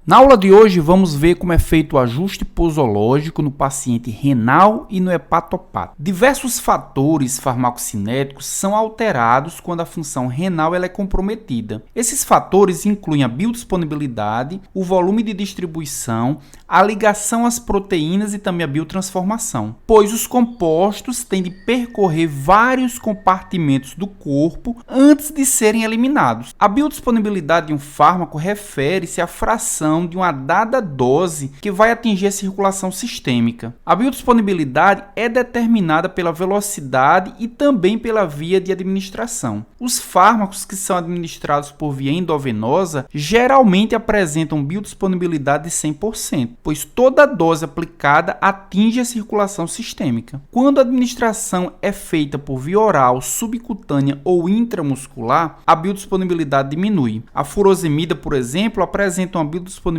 Na aula de hoje vamos ver como é feito o ajuste posológico no paciente renal e no hepatopata. Diversos fatores farmacocinéticos são alterados quando a função renal é comprometida. Esses fatores incluem a biodisponibilidade, o volume de distribuição, a ligação às proteínas e também a biotransformação, pois os compostos têm de percorrer vários compartimentos do corpo antes de serem eliminados. A biodisponibilidade de um fármaco refere-se à fração de uma dada dose que vai atingir a circulação sistêmica. A biodisponibilidade é determinada pela velocidade e também pela via de administração. Os fármacos que são administrados por via endovenosa geralmente apresentam biodisponibilidade de 100%, pois toda dose aplicada atinge a circulação sistêmica. Quando a administração é feita por via oral, subcutânea ou intramuscular, a biodisponibilidade diminui. A furosemida, por exemplo, apresenta uma biodisponibilidade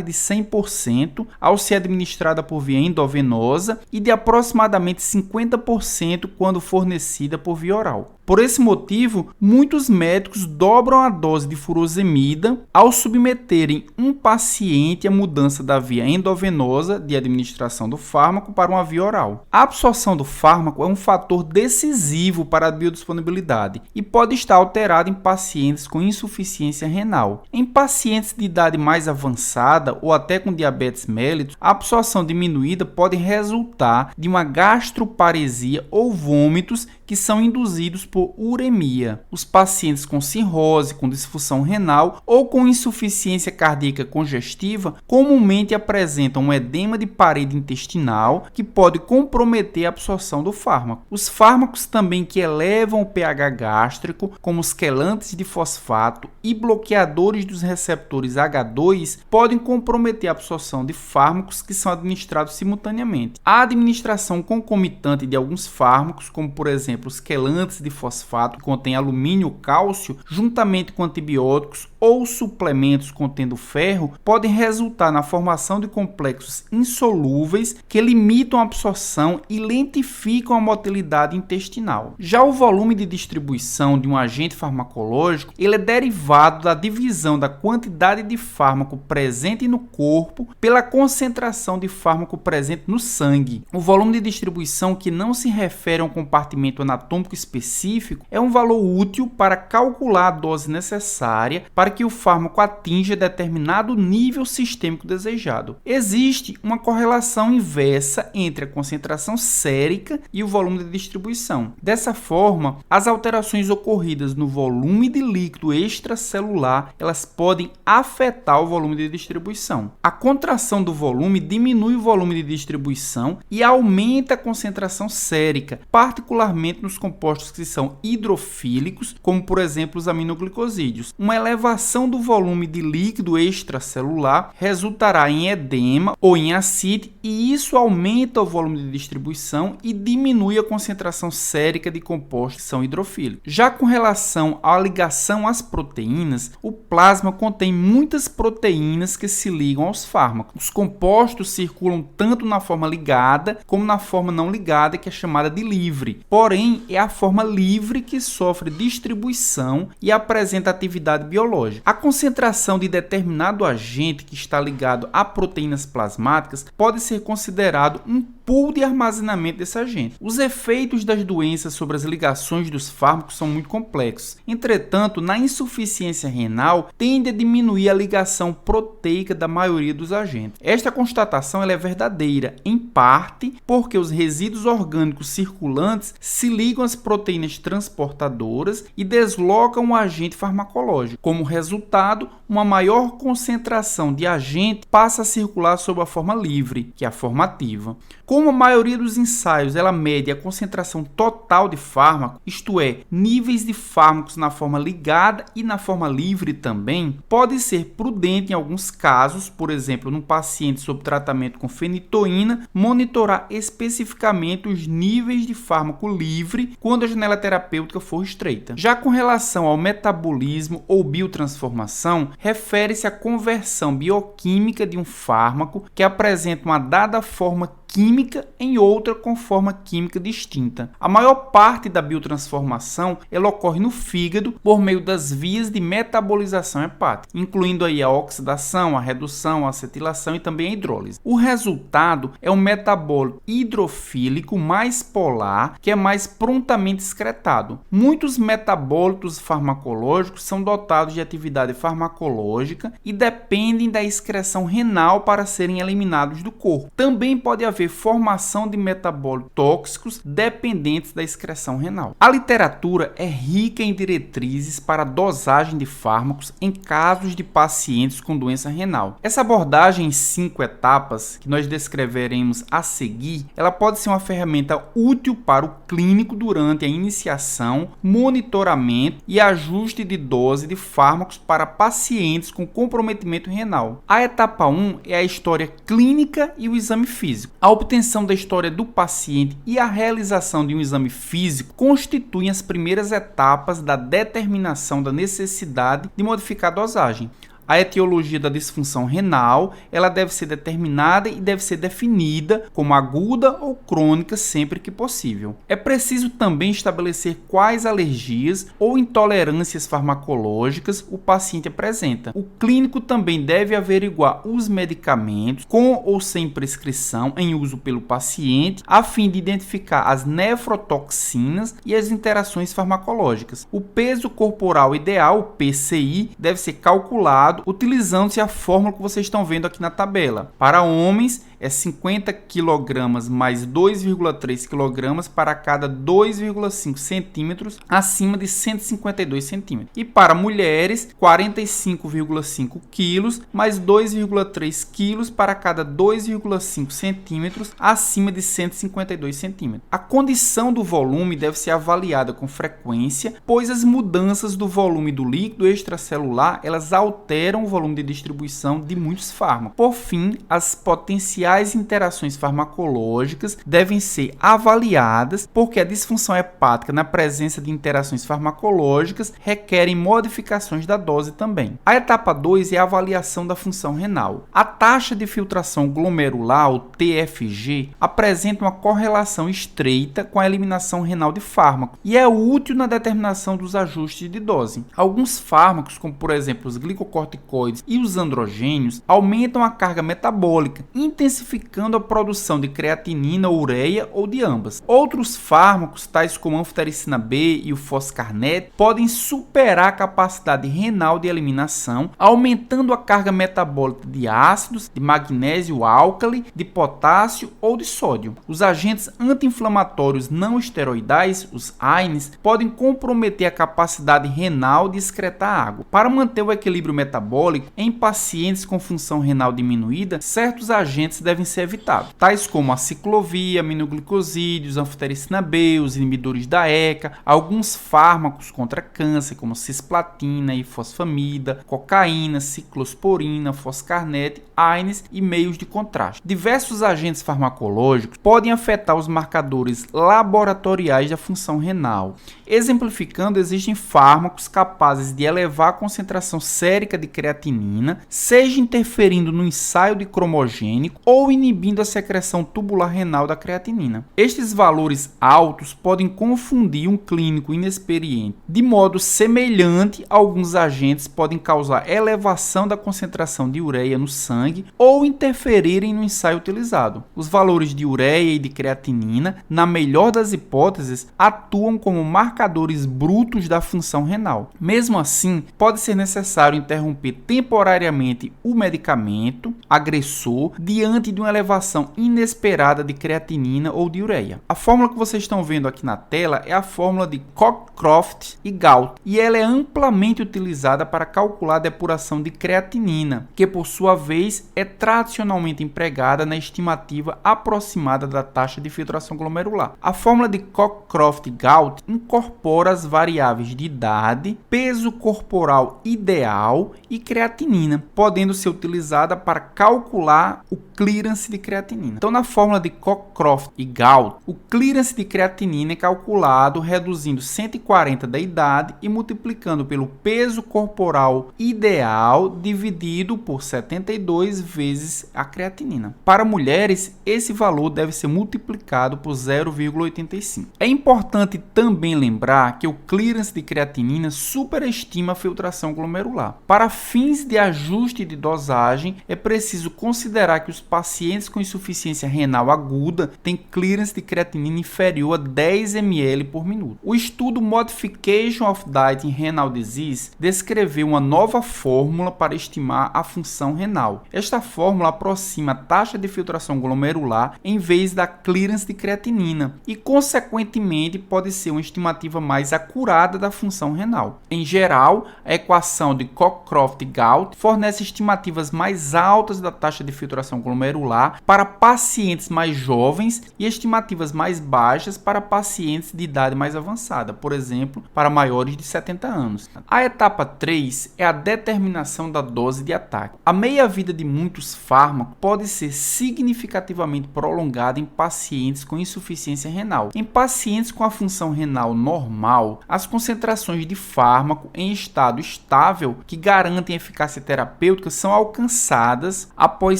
de 100% ao ser administrada por via endovenosa e de aproximadamente 50% quando fornecida por via oral. Por esse motivo, muitos médicos dobram a dose de furosemida ao submeterem um paciente à mudança da via endovenosa de administração do fármaco para uma via oral. A absorção do fármaco é um fator decisivo para a biodisponibilidade e pode estar alterado em pacientes com insuficiência renal. Em pacientes de idade mais avançada ou até com diabetes mellitus, a absorção diminuída pode resultar de uma gastroparesia ou vômitos que são induzidos por uremia. Os pacientes com cirrose, com disfunção renal ou com insuficiência cardíaca congestiva comumente apresentam um edema de parede intestinal que pode comprometer a absorção do fármaco. Os fármacos também que elevam o pH gástrico, como os quelantes de fosfato e bloqueadores dos receptores H2, podem comprometer a absorção de fármacos que são administrados simultaneamente. A administração concomitante de alguns fármacos, como por exemplo os quelantes de fosfato que contêm alumínio ou cálcio, juntamente com antibióticos ou suplementos contendo ferro, podem resultar na formação de complexos insolúveis que limitam a absorção e lentificam a motilidade intestinal. Já o volume de distribuição de um agente farmacológico, ele é derivado da divisão da quantidade de fármaco presente no corpo pela concentração de fármaco presente no sangue. O volume de distribuição que não se refere a um compartimento anatômico específico é um valor útil para calcular a dose necessária para que o fármaco atinja determinado nível sistêmico desejado. Existe uma correlação inversa entre a concentração sérica e o volume de distribuição. Dessa forma, as alterações ocorridas no volume de líquido extracelular, elas podem afetar o volume de distribuição. A contração do volume diminui o volume de distribuição e aumenta a concentração sérica, particularmente nos compostos que são hidrofílicos, como por exemplo os aminoglicosídeos. Uma elevação do volume de líquido extracelular resultará em edema ou em ascite, e isso aumenta o volume de distribuição e diminui a concentração sérica de compostos que são hidrofílicos. Já com relação à ligação às proteínas, o plasma contém muitas proteínas que se ligam aos fármacos. Os compostos circulam tanto na forma ligada como na forma não ligada, que é chamada de livre. Porém, é a forma livre que sofre distribuição e apresenta atividade biológica. A concentração de determinado agente que está ligado a proteínas plasmáticas pode ser considerado um pool de armazenamento desse agente. Os efeitos das doenças sobre as ligações dos fármacos são muito complexos. Entretanto, na insuficiência renal, tende a diminuir a ligação proteica da maioria dos agentes. Esta constatação ela é verdadeira, em parte porque os resíduos orgânicos circulantes se ligam às proteínas transportadoras e deslocam o agente farmacológico. Como resultado, uma maior concentração de agente passa a circular sob a forma livre, que é a forma ativa. Como a maioria dos ensaios ela mede a concentração total de fármaco, isto é, níveis de fármacos na forma ligada e na forma livre também, pode ser prudente em alguns casos, por exemplo, num paciente sob tratamento com fenitoína, monitorar especificamente os níveis de fármaco livre quando a janela terapêutica for estreita. Já com relação ao metabolismo ou biotransformação, refere-se à conversão bioquímica de um fármaco que apresenta uma dada forma química em outra com forma química distinta. A maior parte da biotransformação ela ocorre no fígado por meio das vias de metabolização hepática, incluindo aí a oxidação, a redução, a acetilação e também a hidrólise. O resultado é um metabólito hidrofílico mais polar, que é mais prontamente excretado. Muitos metabólitos farmacológicos são dotados de atividade farmacológica e dependem da excreção renal para serem eliminados do corpo. Também pode haver formação de metabólitos tóxicos dependentes da excreção renal. A literatura é rica em diretrizes para dosagem de fármacos em casos de pacientes com doença renal. Essa abordagem em 5 etapas, que nós descreveremos a seguir, ela pode ser uma ferramenta útil para o clínico durante a iniciação, monitoramento e ajuste de dose de fármacos para pacientes com comprometimento renal. A etapa 1 é a história clínica e o exame físico. A obtenção da história do paciente e a realização de um exame físico constituem as primeiras etapas da determinação da necessidade de modificar a dosagem. A etiologia da disfunção renal, ela deve ser determinada e deve ser definida como aguda ou crônica sempre que possível. É preciso também estabelecer quais alergias ou intolerâncias farmacológicas o paciente apresenta. O clínico também deve averiguar os medicamentos com ou sem prescrição em uso pelo paciente, a fim de identificar as nefrotoxinas e as interações farmacológicas. O peso corporal ideal, o PCI, deve ser calculado utilizando-se a fórmula que vocês estão vendo aqui na tabela. Para homens, é 50 kg mais 2,3 kg para cada 2,5 centímetros acima de 152 centímetros. E para mulheres, 45,5 kg mais 2,3 kg para cada 2,5 centímetros acima de 152 centímetros. A condição do volume deve ser avaliada com frequência, pois as mudanças do volume do líquido extracelular, elas alteram o volume de distribuição de muitos fármacos. Por fim, as potenciais interações farmacológicas devem ser avaliadas, porque a disfunção hepática na presença de interações farmacológicas requerem modificações da dose também. A etapa 2 é a avaliação da função renal. A taxa de filtração glomerular, o TFG, apresenta uma correlação estreita com a eliminação renal de fármacos e é útil na determinação dos ajustes de dose. Alguns fármacos, como por exemplo os glicocorticoides e os androgênios, aumentam a carga metabólica, intensificando a produção de creatinina, ureia ou de ambas. Outros fármacos, tais como a anfotericina B e o foscarnet, podem superar a capacidade renal de eliminação, aumentando a carga metabólica de ácidos, de magnésio álcali, de potássio ou de sódio. Os agentes anti-inflamatórios não esteroidais, os AINES, podem comprometer a capacidade renal de excretar água. Para manter o equilíbrio metabólico, em pacientes com função renal diminuída, certos agentes devem ser evitados, tais como a ciclovia, aminoglicosídeos, anfotericina B, os inibidores da ECA, alguns fármacos contra câncer, como cisplatina e fosfamida, cocaína, ciclosporina, foscarnet, AINES e meios de contraste. Diversos agentes farmacológicos podem afetar os marcadores laboratoriais da função renal. Exemplificando, existem fármacos capazes de elevar a concentração sérica de creatinina, seja interferindo no ensaio de cromogênico ou inibindo a secreção tubular renal da creatinina. Estes valores altos podem confundir um clínico inexperiente. De modo semelhante, alguns agentes podem causar elevação da concentração de ureia no sangue ou interferirem no ensaio utilizado. Os valores de ureia e de creatinina, na melhor das hipóteses, atuam como marcadores brutos da função renal. Mesmo assim, pode ser necessário interromper temporariamente o medicamento agressor diante de uma elevação inesperada de creatinina ou de ureia. A fórmula que vocês estão vendo aqui na tela é a fórmula de Cockcroft e Gault, e ela é amplamente utilizada para calcular a depuração de creatinina, que por sua vez é tradicionalmente empregada na estimativa aproximada da taxa de filtração glomerular. A fórmula de Cockcroft e Gault incorpora as variáveis de idade, peso corporal ideal e creatinina, podendo ser utilizada para calcular o clearance de creatinina. Então, na fórmula de Cockcroft e Gault, o clearance de creatinina é calculado reduzindo 140 da idade e multiplicando pelo peso corporal ideal dividido por 72 vezes a creatinina. Para mulheres, esse valor deve ser multiplicado por 0,85. É importante também lembrar que o clearance de creatinina superestima a filtração glomerular. Para fins de ajuste de dosagem, é preciso considerar que os pacientes com insuficiência renal aguda têm clearance de creatinina inferior a 10 ml por minuto. O estudo Modification of Diet in Renal Disease descreveu uma nova fórmula para estimar a função renal. Esta fórmula aproxima a taxa de filtração glomerular em vez da clearance de creatinina e, consequentemente, pode ser uma estimativa mais acurada da função renal. Em geral, a equação de Cockcroft e Gault fornece estimativas mais altas da taxa de filtração glomerular para pacientes mais jovens e estimativas mais baixas para pacientes de idade mais avançada, por exemplo, para maiores de 70 anos. A etapa 3 é a determinação da dose de ataque. A meia-vida de muitos fármacos pode ser significativamente prolongada em pacientes com insuficiência renal. Em pacientes com a função renal normal, as concentrações de fármaco em estado estável que garantem eficácia terapêutica são alcançadas após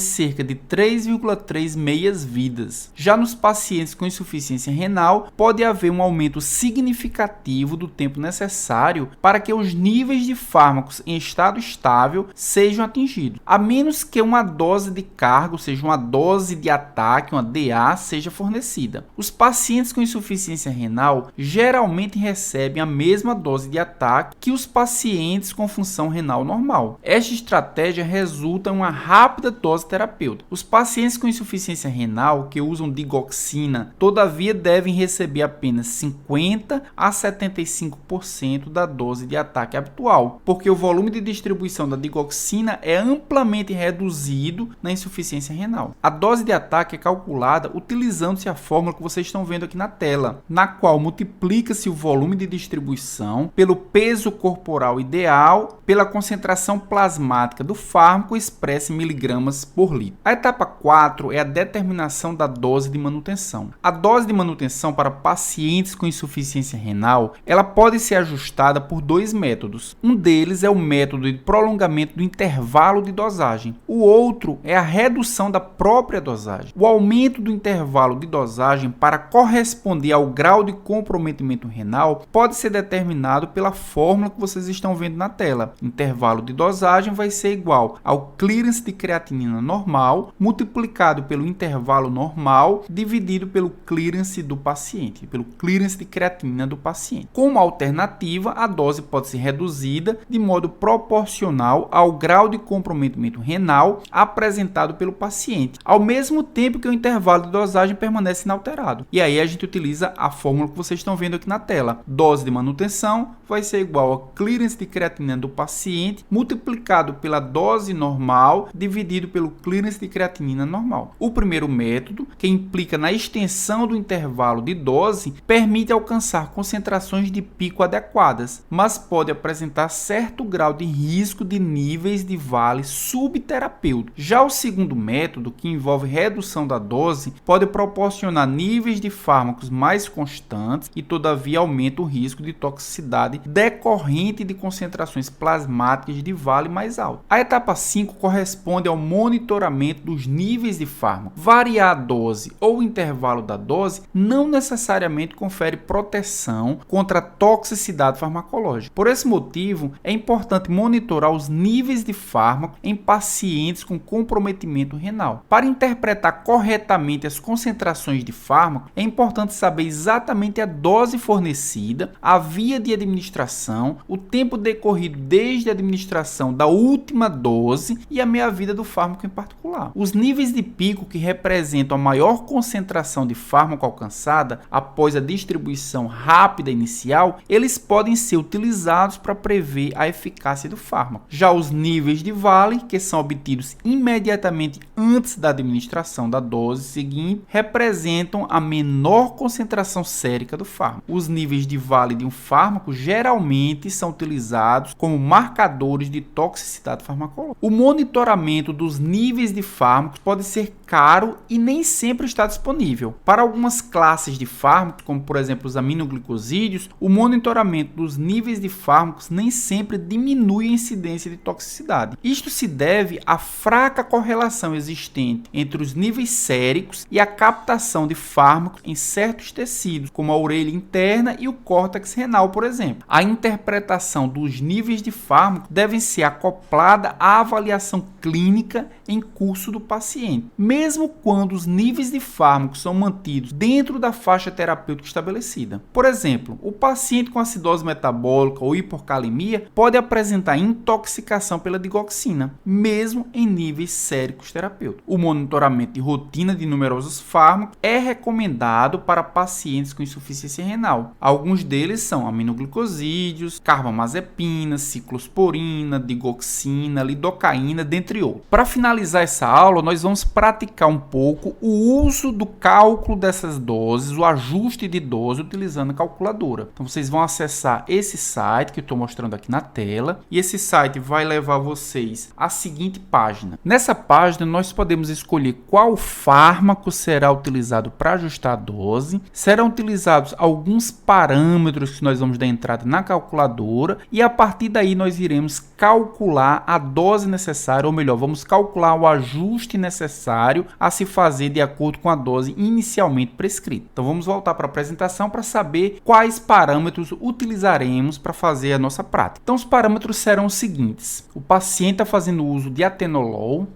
cerca de 3,3 meias-vidas. Já nos pacientes com insuficiência renal, pode haver um aumento significativo do tempo necessário para que os níveis de fármacos em estado estável sejam atingidos, a menos que uma dose de carga, ou seja, uma dose de ataque, uma DA, seja fornecida. Os pacientes com insuficiência renal geralmente recebem a mesma dose de ataque que os pacientes com função renal normal. Esta estratégia resulta em uma rápida dose terapêutica. Os pacientes com insuficiência renal que usam digoxina, todavia, devem receber apenas 50 a 75% da dose de ataque habitual, porque o volume de distribuição da digoxina é amplamente reduzido na insuficiência renal. A dose de ataque é calculada utilizando-se a fórmula que vocês estão vendo aqui na tela, na qual multiplica-se o volume de distribuição pelo peso corporal ideal pela concentração plasmática do fármaco expressa em miligramas por litro. A etapa 4 é a determinação da dose de manutenção. A dose de manutenção para pacientes com insuficiência renal, ela pode ser ajustada por dois métodos. Um deles é o método de prolongamento do intervalo de dosagem. O outro é a redução da própria dosagem. O aumento do intervalo de dosagem para corresponder ao grau de comprometimento renal pode ser determinado pela fórmula que vocês estão vendo na tela. Intervalo de dosagem vai ser igual ao clearance de creatinina normal multiplicado pelo intervalo normal dividido pelo clearance do paciente, pelo clearance de creatinina do paciente. Como alternativa, a dose pode ser reduzida de modo proporcional ao grau de comprometimento renal apresentado pelo paciente, ao mesmo tempo que o intervalo de dosagem permanece inalterado. E aí a gente utiliza a fórmula que vocês estão vendo aqui na tela. Dose de manutenção vai ser igual ao clearance de creatinina do paciente multiplicado pela dose normal dividido pelo clearance de creatinina normal. O primeiro método, que implica na extensão do intervalo de dose, permite alcançar concentrações de pico adequadas, mas pode apresentar certo grau de risco de níveis de vale subterapêutico. Já o segundo método, que envolve redução da dose, pode proporcionar níveis de fármacos mais constantes e, todavia, aumenta o risco de toxicidade decorrente de concentrações plasmáticas de vale mais alto. A etapa 5 corresponde ao monitoramento dos níveis de fármaco. Variar a dose ou o intervalo da dose não necessariamente confere proteção contra a toxicidade farmacológica. Por esse motivo, é importante monitorar os níveis de fármaco em pacientes com comprometimento renal. Para interpretar corretamente as concentrações de fármaco, é importante saber exatamente a dose fornecida, a via de administração, o tempo decorrido desde a administração da última dose e a meia-vida do fármaco em particular. Os níveis de pico que representam a maior concentração de fármaco alcançada após a distribuição rápida inicial, eles podem ser utilizados para prever a eficácia do fármaco. Já os níveis de vale, que são obtidos imediatamente antes da administração da dose seguinte, representam a menor concentração sérica do fármaco. Os níveis de vale de um fármaco geralmente são utilizados como marcadores fatores de toxicidade farmacológica. O monitoramento dos níveis de fármacos pode ser caro e nem sempre está disponível. Para algumas classes de fármacos, como por exemplo os aminoglicosídeos, o monitoramento dos níveis de fármacos nem sempre diminui a incidência de toxicidade. Isto se deve à fraca correlação existente entre os níveis séricos e a captação de fármacos em certos tecidos, como a orelha interna e o córtex renal, por exemplo. A interpretação dos níveis de fármaco deve ser acoplada à avaliação clínica em curso do paciente, mesmo quando os níveis de fármacos são mantidos dentro da faixa terapêutica estabelecida. Por exemplo, o paciente com acidose metabólica ou hipocalemia pode apresentar intoxicação pela digoxina, mesmo em níveis séricos terapêuticos. O monitoramento de rotina de numerosos fármacos é recomendado para pacientes com insuficiência renal. Alguns deles são aminoglicosídeos, carbamazepina, ciclosporina, digoxina, lidocaína, dentre outros. Para finalizar essa aula, nós vamos praticar um pouco o uso do cálculo dessas doses, o ajuste de dose utilizando a calculadora. Então vocês vão acessar esse site que eu estou mostrando aqui na tela e esse site vai levar vocês à seguinte página. Nessa página nós podemos escolher qual fármaco será utilizado para ajustar a dose, serão utilizados alguns parâmetros que nós vamos dar entrada na calculadora e a partir daí nós iremos calcular a dose necessária, ou melhor, vamos calcular o ajuste necessário a se fazer de acordo com a dose inicialmente prescrita. Então vamos voltar para a apresentação para saber quais parâmetros utilizaremos para fazer a nossa prática. Então os parâmetros serão os seguintes: o paciente está fazendo uso de atenolol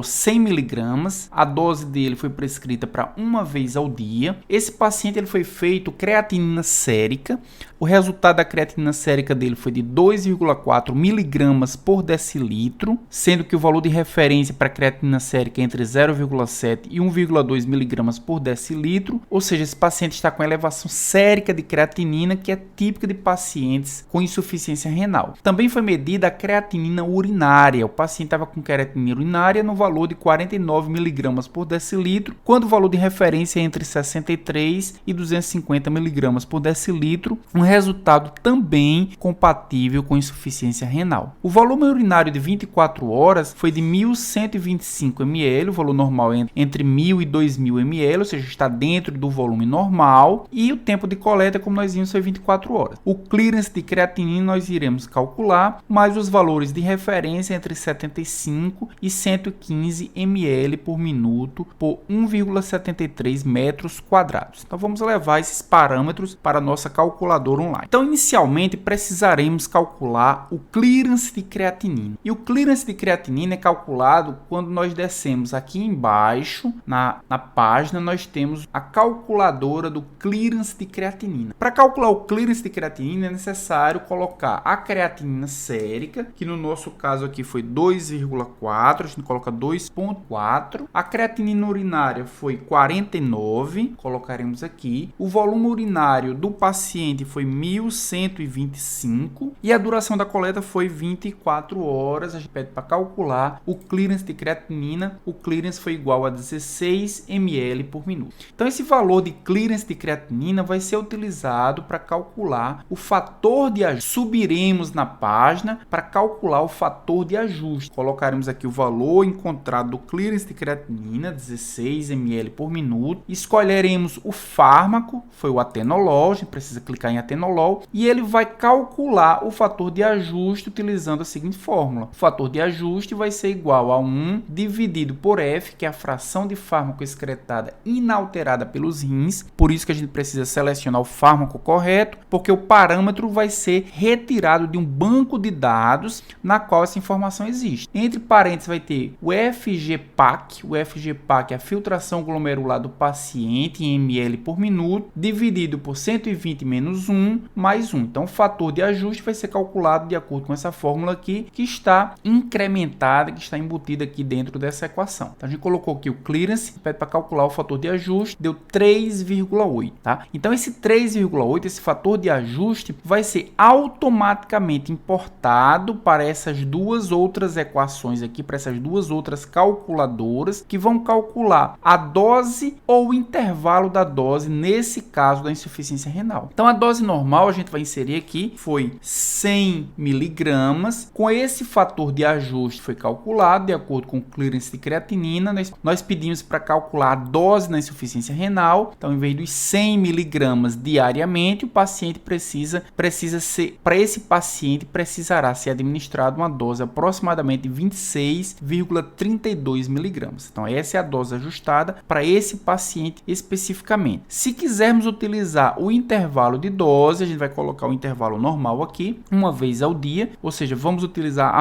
100 mg, a dose dele foi prescrita para uma vez ao dia. Esse paciente ele foi feito creatinina sérica. O resultado da creatinina sérica dele foi de 2,4 mg por decilitro, sendo que o valor de referência para a creatinina sérica é entre 0,7 e 1,2 mg por decilitro, ou seja, esse paciente está com elevação sérica de creatinina, que é típica de pacientes com insuficiência renal. Também foi medida a creatinina urinária. O paciente estava com creatinina urinária no valor de 49 mg por decilitro, quando o valor de referência é entre 63 e 250 mg por decilitro, um resultado também compatível com insuficiência renal. O volume urinário de 24 horas foi de 1.125 ml, o valor normal é entre 1.000 e 2.000 ml, ou seja, está dentro do volume normal, e o tempo de coleta, como nós vimos, foi 24 horas. O clearance de creatinina nós iremos calcular, mas os valores de referência entre 75 e 115 ml por minuto por 1,73 metros quadrados. Então vamos levar esses parâmetros para a nossa calculadora online. Então inicialmente precisaremos calcular o clearance de creatinina. E o clearance de creatinina é calculado quando nós descemos aqui embaixo na página, nós temos a calculadora do clearance de creatinina. Para calcular o clearance de creatinina é necessário colocar a creatinina sérica, que no nosso caso aqui foi 2,4, a gente coloca 2,4. A creatinina urinária foi 49, colocaremos aqui. O volume urinário do paciente foi 1.125 e a duração da coleta foi 24 horas. A gente pede para calcular o clearance de creatinina. O clearance foi igual a 16 ml por minuto. Então esse valor de clearance de creatinina vai ser utilizado para calcular o fator de ajuste. Subiremos na página para calcular o fator de ajuste. Colocaremos aqui o valor encontrado do clearance de creatinina, 16 ml por minuto. Escolheremos o fármaco, foi o atenolol, a gente precisa clicar em atenolol, e ele vai calcular o fator de ajuste utilizando a seguinte fórmula. O fator de ajuste vai ser igual a 1 dividido por F, que é a fração de fármaco excretada inalterada pelos rins. Por isso que a gente precisa selecionar o fármaco correto, porque o parâmetro vai ser retirado de um banco de dados na qual essa informação existe. Entre parênteses vai ter o FGPAC. O FGPAC é a filtração glomerular do paciente em ml por minuto, dividido por 120 menos 1 mais 1. Então o fator de ajuste vai ser calculado de acordo com essa fórmula aqui, que está incrementada, que está embutida aqui dentro dessa equação. Então a gente colocou aqui o clearance, pede para calcular o fator de ajuste, deu 3,8, tá? Então esse 3,8, esse fator de ajuste, vai ser automaticamente importado para essas duas outras equações aqui, para essas duas outras calculadoras, que vão calcular a dose ou o intervalo da dose, nesse caso da insuficiência renal. Então a dose normal a gente vai inserir aqui foi 100 mg miligramas. Com esse fator de ajuste foi calculado, de acordo com o clearance de creatinina, nós pedimos para calcular a dose na insuficiência renal. Então, em vez dos 100 miligramas diariamente, o paciente para esse paciente precisará ser administrado uma dose aproximadamente de 26,32 miligramas. Então, essa é a dose ajustada para esse paciente especificamente. Se quisermos utilizar o intervalo de dose, a gente vai colocar o intervalo normal aqui, uma vez ao dia, ou seja, vamos utilizar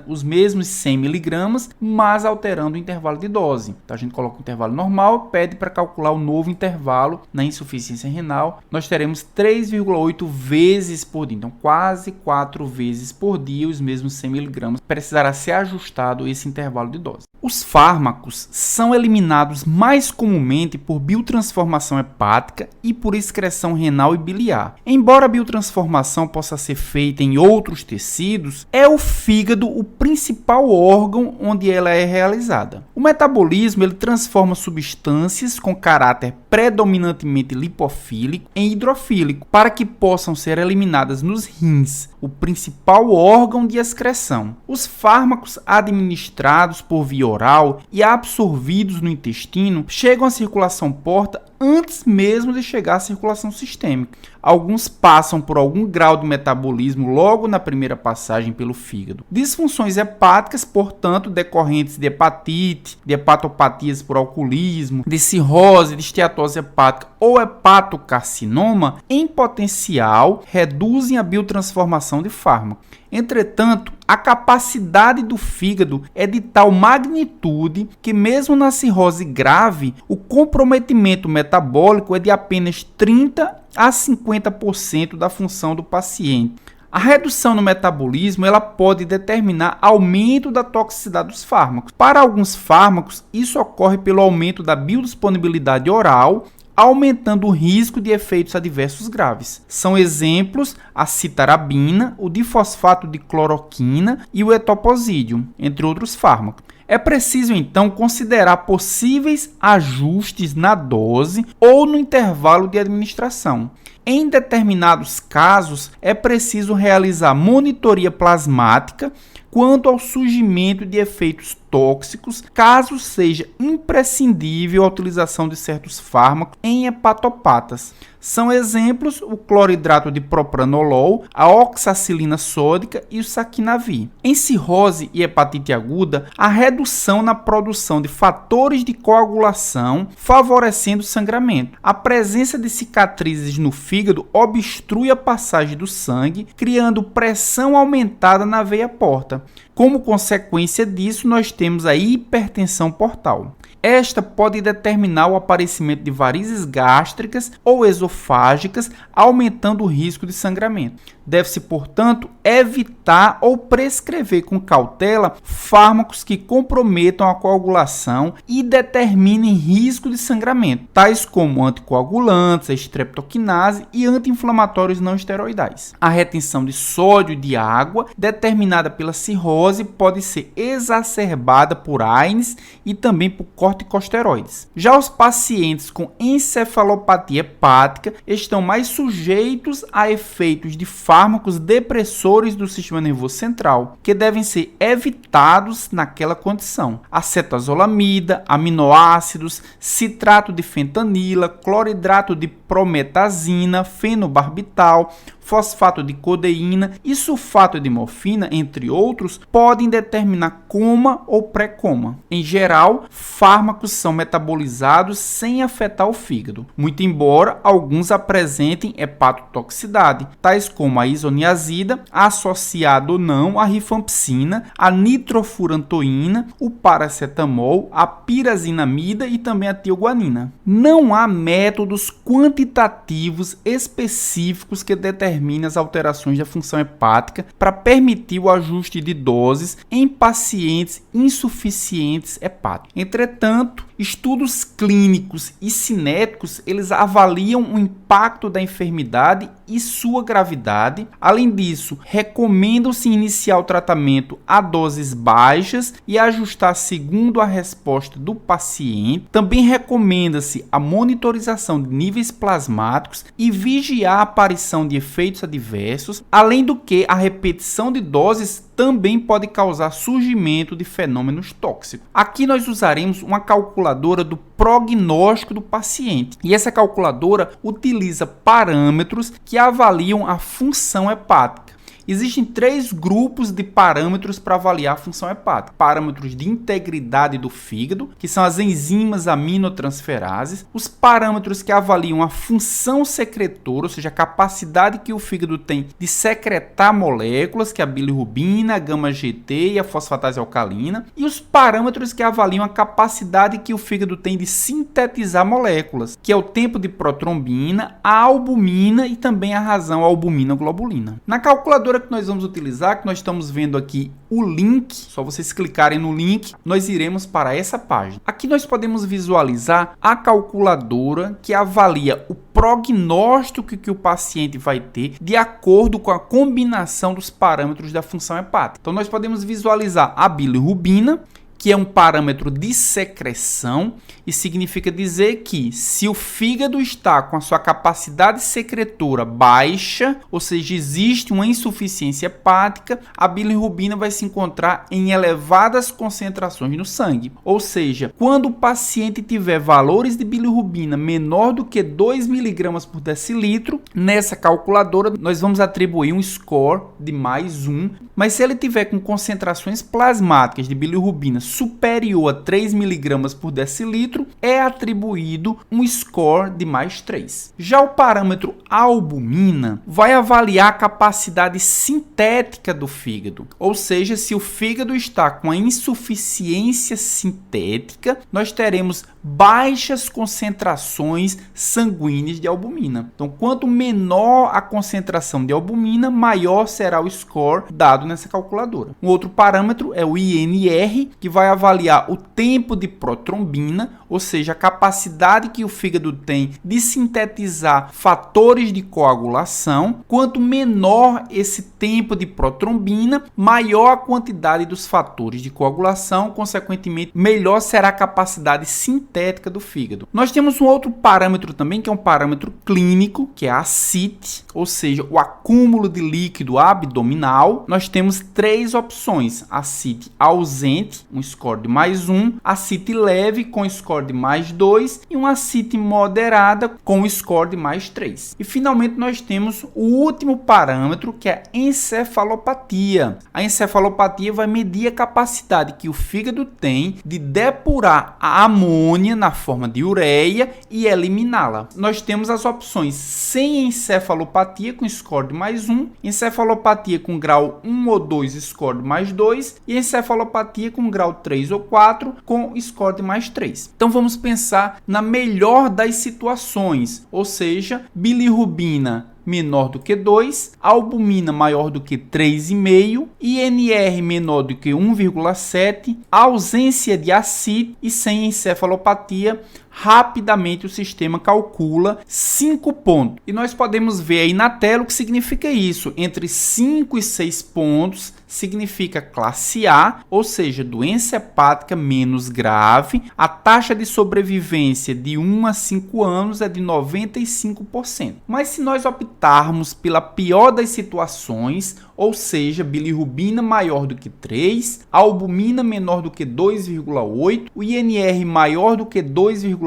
os mesmos 100 miligramas, mas alterando o intervalo de dose. Então, a gente coloca o intervalo normal, pede para calcular o novo intervalo na insuficiência renal. Nós teremos 3,8 vezes por dia, então quase 4 vezes por dia, os mesmos 100 miligramas. Precisará ser ajustado esse intervalo de dose. Os fármacos são eliminados mais comumente por biotransformação hepática e por excreção renal e biliar. Embora a biotransformação possa ser feita em outros tecidos, é o fígado o principal órgão onde ela é realizada. O metabolismo ele transforma substâncias com caráter predominantemente lipofílico em hidrofílico para que possam ser eliminadas nos rins, o principal órgão de excreção. Os fármacos administrados por via oral e absorvidos no intestino chegam à circulação porta antes mesmo de chegar à circulação sistêmica. Alguns passam por algum grau de metabolismo logo na primeira passagem pelo fígado. Disfunções hepáticas, portanto, decorrentes de hepatite, de hepatopatias por alcoolismo, de cirrose, de esteatose hepática ou hepatocarcinoma, em potencial, reduzem a biotransformação de fármaco. Entretanto, a capacidade do fígado é de tal magnitude que, mesmo na cirrose grave, o comprometimento metabólico é de apenas 30 a 50% da função do paciente. A redução no metabolismo ela pode determinar aumento da toxicidade dos fármacos. Para alguns fármacos, isso ocorre pelo aumento da biodisponibilidade oral, aumentando o risco de efeitos adversos graves. São exemplos a citarabina, o difosfato de cloroquina e o etoposídeo, entre outros fármacos. É preciso, então, considerar possíveis ajustes na dose ou no intervalo de administração. Em determinados casos, é preciso realizar monitoria plasmática quanto ao surgimento de efeitos tóxicos, caso seja imprescindível a utilização de certos fármacos em hepatopatas. São exemplos o cloridrato de propranolol, a oxacilina sódica e o saquinavir. Em cirrose e hepatite aguda, a redução na produção de fatores de coagulação, favorecendo o sangramento. A presença de cicatrizes no fígado obstrui a passagem do sangue, criando pressão aumentada na veia porta. Como consequência disso, nós temos a hipertensão portal. Esta pode determinar o aparecimento de varizes gástricas ou esofágicas, aumentando o risco de sangramento. Deve-se, portanto, evitar ou prescrever com cautela fármacos que comprometam a coagulação e determinem risco de sangramento, tais como anticoagulantes, a streptokinase e anti-inflamatórios não esteroidais. A retenção de sódio e de água, determinada pela cirrose, pode ser exacerbada por AINES e também por corticosteroides. Já os pacientes com encefalopatia hepática estão mais sujeitos a efeitos de fármacos depressores do sistema nervoso central, que devem ser evitados naquela condição. Acetazolamida, aminoácidos, citrato de fentanila, cloridrato de prometazina, fenobarbital, fosfato de codeína e sulfato de morfina, entre outros, podem determinar coma ou pré-coma. Em geral, fármacos são metabolizados sem afetar o fígado, muito embora alguns apresentem hepatotoxicidade, tais como a isoniazida, associado ou não à rifampicina, a nitrofurantoína, o paracetamol, a pirazinamida e também a tioguanina. Não há métodos quantitativos específicos que determinem as alterações da função hepática para permitir o ajuste de doses em pacientes insuficientes hepáticos. Entretanto, estudos clínicos e cinéticos, eles avaliam um impacto da enfermidade e sua gravidade. Além disso, recomenda-se iniciar o tratamento a doses baixas e ajustar segundo a resposta do paciente. Também recomenda-se a monitorização de níveis plasmáticos e vigiar a aparição de efeitos adversos, além do que a repetição de doses também pode causar surgimento de fenômenos tóxicos. Aqui nós usaremos uma calculadora do prognóstico do paciente. E essa calculadora utiliza parâmetros que avaliam a função hepática. Existem 3 grupos de parâmetros para avaliar a função hepática. Parâmetros de integridade do fígado, que são as enzimas aminotransferases. Os parâmetros que avaliam a função secretora, ou seja, a capacidade que o fígado tem de secretar moléculas, que é a bilirrubina, a gama-GT e a fosfatase alcalina. E os parâmetros que avaliam a capacidade que o fígado tem de sintetizar moléculas, que é o tempo de protrombina, a albumina e também a razão albumina-globulina. Na calculadora que nós vamos utilizar, que nós estamos vendo aqui o link, só vocês clicarem no link, nós iremos para essa página. Aqui nós podemos visualizar a calculadora que avalia o prognóstico que o paciente vai ter de acordo com a combinação dos parâmetros da função hepática. Então nós podemos visualizar a bilirrubina, que é um parâmetro de secreção, e significa dizer que se o fígado está com a sua capacidade secretora baixa, ou seja, existe uma insuficiência hepática, a bilirrubina vai se encontrar em elevadas concentrações no sangue. Ou seja, quando o paciente tiver valores de bilirrubina menor do que 2 mg por decilitro, nessa calculadora nós vamos atribuir um score de +1, mas se ele tiver com concentrações plasmáticas de bilirrubina superior a 3 mg por decilitro, é atribuído um score de +3. Já o parâmetro albumina vai avaliar a capacidade sintética do fígado, ou seja, se o fígado está com a insuficiência sintética, nós teremos baixas concentrações sanguíneas de albumina. Então, quanto menor a concentração de albumina, maior será o score dado nessa calculadora. Um outro parâmetro é o INR, que vai avaliar o tempo de protrombina, ou seja, a capacidade que o fígado tem de sintetizar fatores de coagulação. Quanto menor esse tempo de protrombina, maior a quantidade dos fatores de coagulação, consequentemente, melhor será a capacidade sintética do fígado. Nós temos um outro parâmetro também, que é um parâmetro clínico, que é a ascite, ou seja, o acúmulo de líquido abdominal. Nós temos 3 opções: ascite ausente, um score de +1, ascite leve com score de +2 e uma ascite moderada com score de +3. E finalmente nós temos o último parâmetro, que é a encefalopatia. A encefalopatia vai medir a capacidade que o fígado tem de depurar a amônia na forma de ureia e eliminá-la. Nós temos as opções sem encefalopatia com score de +1, encefalopatia com grau 1 ou 2 score de +2 e encefalopatia com grau 3 ou 4 com score de +3. Então vamos pensar na melhor das situações, ou seja, bilirrubina menor do que 2, albumina maior do que 3,5, INR menor do que 1,7, ausência de ascite e sem encefalopatia. Rapidamente o sistema calcula 5 pontos. E nós podemos ver aí na tela o que significa isso. Entre 5 e 6 pontos significa classe A, ou seja, doença hepática menos grave. A taxa de sobrevivência de 1 a 5 anos é de 95%. Mas se nós optarmos pela pior das situações, ou seja, bilirrubina maior do que 3, albumina menor do que 2,8, o INR maior do que 2,2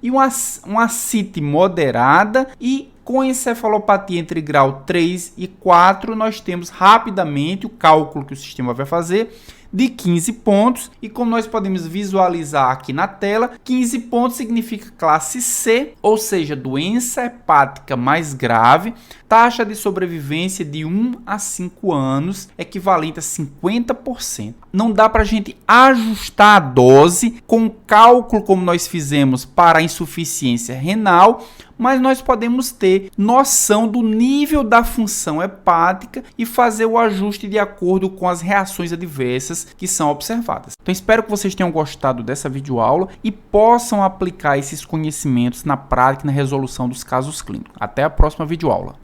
e uma ascite moderada e com encefalopatia entre grau 3 e 4, nós temos rapidamente o cálculo que o sistema vai fazer de 15 pontos, e como nós podemos visualizar aqui na tela, 15 pontos significa classe C, ou seja, doença hepática mais grave, taxa de sobrevivência de 1 a 5 anos, equivalente a 50%. Não dá para a gente ajustar a dose com o cálculo como nós fizemos para a insuficiência renal, mas nós podemos ter noção do nível da função hepática e fazer o ajuste de acordo com as reações adversas que são observadas. Então espero que vocês tenham gostado dessa videoaula e possam aplicar esses conhecimentos na prática e na resolução dos casos clínicos. Até a próxima videoaula.